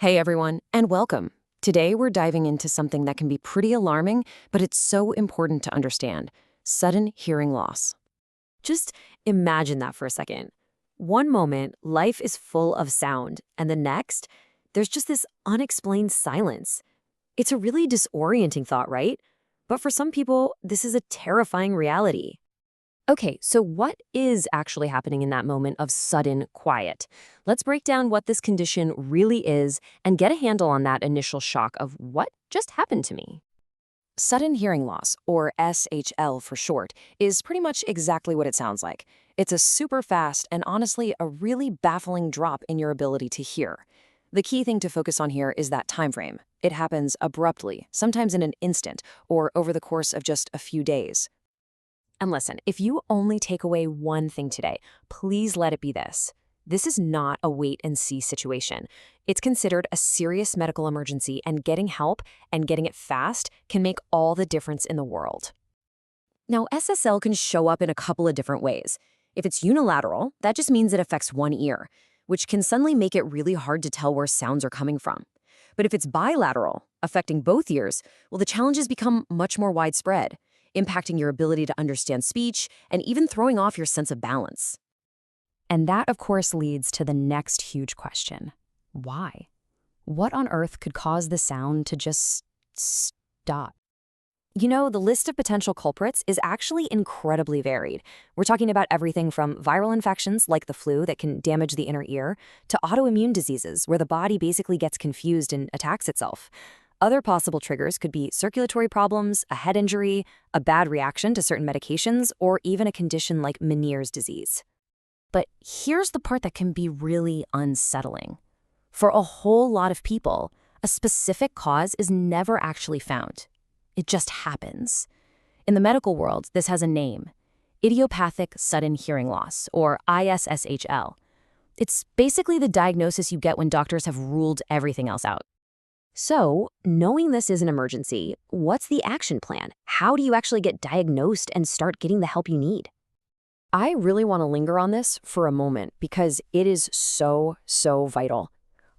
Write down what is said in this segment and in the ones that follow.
Hey everyone, and welcome. Today we're diving into something that can be pretty alarming, but it's so important to understand: sudden hearing loss. Just imagine that for a second. One moment, life is full of sound, and the next, there's just this unexplained silence. It's a really disorienting thought, right? But for some people, this is a terrifying reality. Okay, so what is actually happening in that moment of sudden quiet? Let's break down what this condition really is and get a handle on that initial shock of what just happened to me. Sudden hearing loss, or SHL for short, is pretty much exactly what it sounds like. It's a super fast and honestly a really baffling drop in your ability to hear. The key thing to focus on here is that time frame. It happens abruptly, sometimes in an instant, or over the course of just a few days. And listen, if you only take away one thing today, please let it be this. This is not a wait-and-see situation. It's considered a serious medical emergency, and getting help and getting it fast can make all the difference in the world. Now, SSL can show up in a couple of different ways. If it's unilateral, that just means it affects one ear, which can suddenly make it really hard to tell where sounds are coming from. But if it's bilateral, affecting both ears, well, the challenges become much more widespread, impacting your ability to understand speech and even throwing off your sense of balance. And that, of course, leads to the next huge question. Why? What on earth could cause the sound to just stop? You know, the list of potential culprits is actually incredibly varied. We're talking about everything from viral infections like the flu that can damage the inner ear to autoimmune diseases where the body basically gets confused and attacks itself. Other possible triggers could be circulatory problems, a head injury, a bad reaction to certain medications, or even a condition like Meniere's disease. But here's the part that can be really unsettling. For a whole lot of people, a specific cause is never actually found. It just happens. In the medical world, this has a name: idiopathic sudden hearing loss, or ISSHL. It's basically the diagnosis you get when doctors have ruled everything else out. So, knowing this is an emergency, what's the action plan? How do you actually get diagnosed and start getting the help you need? I really want to linger on this for a moment because it is so vital.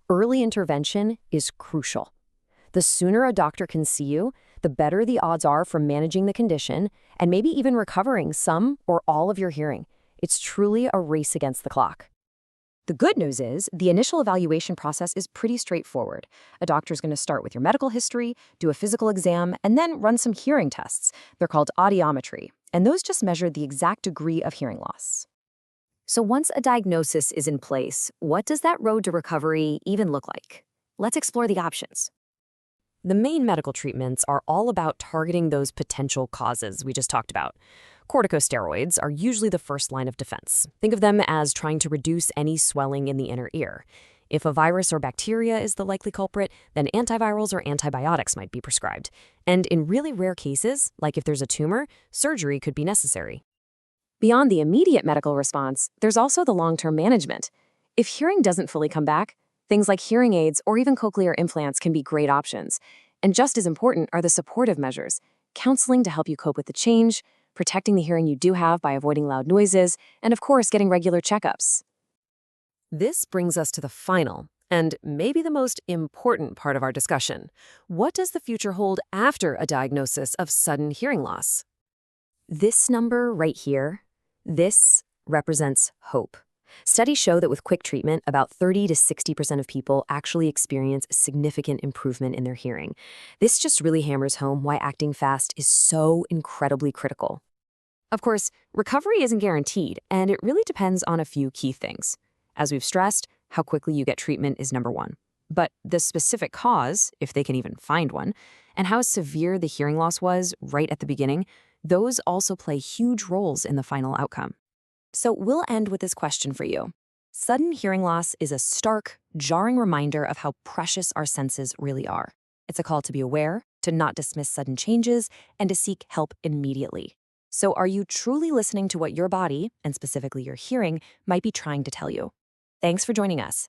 Early intervention is crucial. The sooner a doctor can see you, the better the odds are for managing the condition and maybe even recovering some or all of your hearing. It's truly a race against the clock. The good news is the initial evaluation process is pretty straightforward. A doctor's going to start with your medical history, do a physical exam, and then run some hearing tests. They're called audiometry, and those just measure the exact degree of hearing loss. So once a diagnosis is in place, what does that road to recovery even look like? Let's explore the options. The main medical treatments are all about targeting those potential causes we just talked about. Corticosteroids are usually the first line of defense. Think of them as trying to reduce any swelling in the inner ear. If a virus or bacteria is the likely culprit, then antivirals or antibiotics might be prescribed. And in really rare cases, like if there's a tumor, surgery could be necessary. Beyond the immediate medical response, there's also the long-term management. If hearing doesn't fully come back, things like hearing aids or even cochlear implants can be great options. And just as important are the supportive measures: counseling to help you cope with the change, protecting the hearing you do have by avoiding loud noises, and of course, getting regular checkups. This brings us to the final, and maybe the most important part of our discussion. What does the future hold after a diagnosis of sudden hearing loss? This number right here, this represents hope. Studies show that with quick treatment, about 30 to 60% of people actually experience significant improvement in their hearing. This just really hammers home why acting fast is so incredibly critical. Of course, recovery isn't guaranteed, and it really depends on a few key things. As we've stressed, how quickly you get treatment is number one. But the specific cause, if they can even find one, and how severe the hearing loss was right at the beginning, those also play huge roles in the final outcome. So we'll end with this question for you. Sudden hearing loss is a stark, jarring reminder of how precious our senses really are. It's a call to be aware, to not dismiss sudden changes, and to seek help immediately. So are you truly listening to what your body, and specifically your hearing, might be trying to tell you? Thanks for joining us.